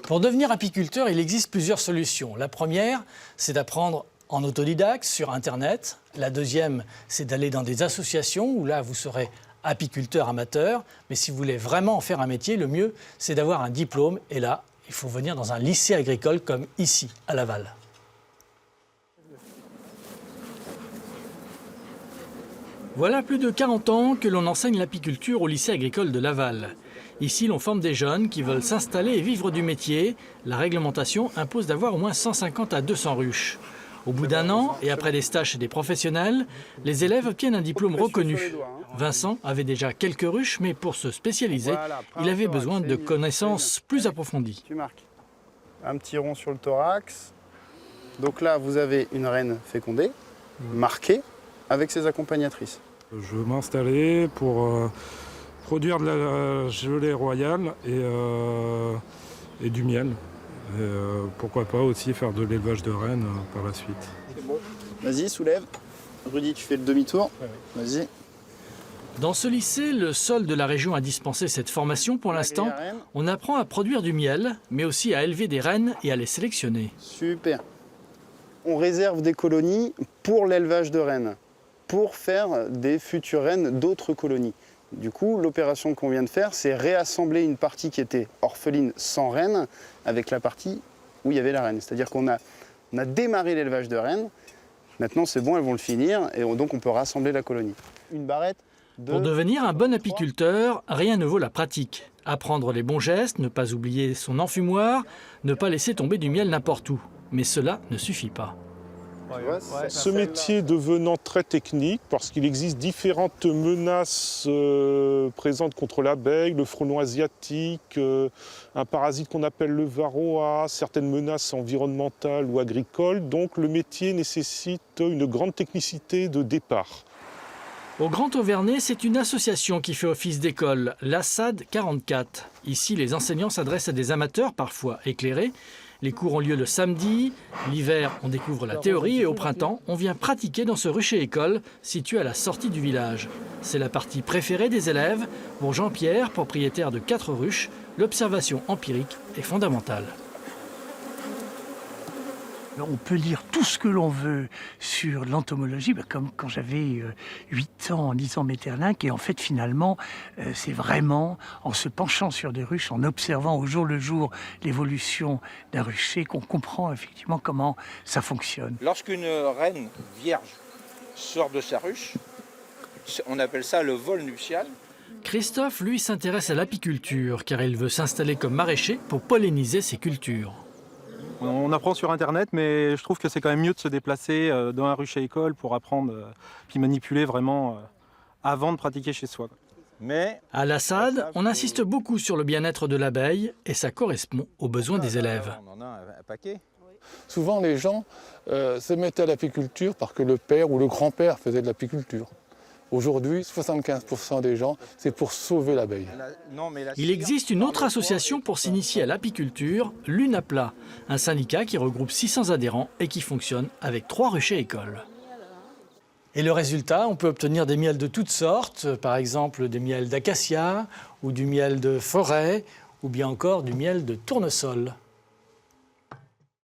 Pour devenir apiculteur, il existe plusieurs solutions. La première, c'est d'apprendre en autodidacte sur Internet. La deuxième, c'est d'aller dans des associations où là, vous serez apiculteur amateur. Mais si vous voulez vraiment en faire un métier, le mieux, c'est d'avoir un diplôme. Et là, il faut venir dans un lycée agricole comme ici, à Laval. Voilà plus de 40 ans que l'on enseigne l'apiculture au lycée agricole de Laval. Ici, l'on forme des jeunes qui veulent s'installer et vivre du métier. La réglementation impose d'avoir au moins 150 à 200 ruches. Au bout d'un an, et après des stages chez des professionnels, les élèves obtiennent un diplôme reconnu. Vincent avait déjà quelques ruches, mais pour se spécialiser, il avait besoin de connaissances plus approfondies. Tu marques un petit rond sur le thorax. Donc là, vous avez une reine fécondée, marquée, avec ses accompagnatrices. Je veux m'installer pour produire de la gelée royale et du miel. Et, pourquoi pas aussi faire de l'élevage de rennes par la suite. Bon. Vas-y, soulève. Rudy, tu fais le demi-tour. Vas-y. Dans ce lycée, le seul de la région à dispenser cette formation pour l'instant, on apprend à produire du miel, mais aussi à élever des rennes et à les sélectionner. Super. On réserve des colonies pour l'élevage de rennes, pour faire des futures reines d'autres colonies. Du coup, l'opération qu'on vient de faire, c'est réassembler une partie qui était orpheline sans reine avec la partie où il y avait la reine. C'est-à-dire qu'on a démarré l'élevage de rennes, maintenant c'est bon, elles vont le finir, et donc on peut rassembler la colonie. Une barrette. Pour devenir un bon apiculteur, rien ne vaut la pratique. Apprendre les bons gestes, ne pas oublier son enfumoir, ne pas laisser tomber du miel n'importe où. Mais cela ne suffit pas. Ce métier devenant très technique, parce qu'il existe différentes menaces présentes contre l'abeille, le frelon asiatique, un parasite qu'on appelle le varroa, certaines menaces environnementales ou agricoles, donc le métier nécessite une grande technicité de départ. Au Grand Auvernais, c'est une association qui fait office d'école, l'ASAD 44. Ici, les enseignants s'adressent à des amateurs, parfois éclairés. Les cours ont lieu le samedi. L'hiver, on découvre la théorie et au printemps, on vient pratiquer dans ce rucher-école situé à la sortie du village. C'est la partie préférée des élèves. Pour Jean-Pierre, propriétaire de 4 ruches, l'observation empirique est fondamentale. On peut lire tout ce que l'on veut sur l'entomologie, comme quand j'avais 8 ans en lisant Maeterlinck. Et en fait, finalement, c'est vraiment en se penchant sur des ruches, en observant au jour le jour l'évolution d'un rucher, qu'on comprend effectivement comment ça fonctionne. Lorsqu'une reine vierge sort de sa ruche, on appelle ça le vol nuptial. Christophe, lui, s'intéresse à l'apiculture car il veut s'installer comme maraîcher pour polliniser ses cultures. On apprend sur Internet, mais je trouve que c'est quand même mieux de se déplacer dans un rucher-école pour apprendre, puis manipuler vraiment avant de pratiquer chez soi. Mais à l'ASAD, on insiste beaucoup sur le bien-être de l'abeille et ça correspond aux besoins des élèves. On en a un paquet. Souvent, les gens se mettaient à l'apiculture parce que le père ou le grand-père faisait de l'apiculture. Aujourd'hui, 75% des gens, c'est pour sauver l'abeille. Il existe une autre association pour s'initier à l'apiculture, l'UNAPLA, un syndicat qui regroupe 600 adhérents et qui fonctionne avec 3 ruchers-écoles. Et le résultat, on peut obtenir des miels de toutes sortes, par exemple des miels d'acacia ou du miel de forêt ou bien encore du miel de tournesol.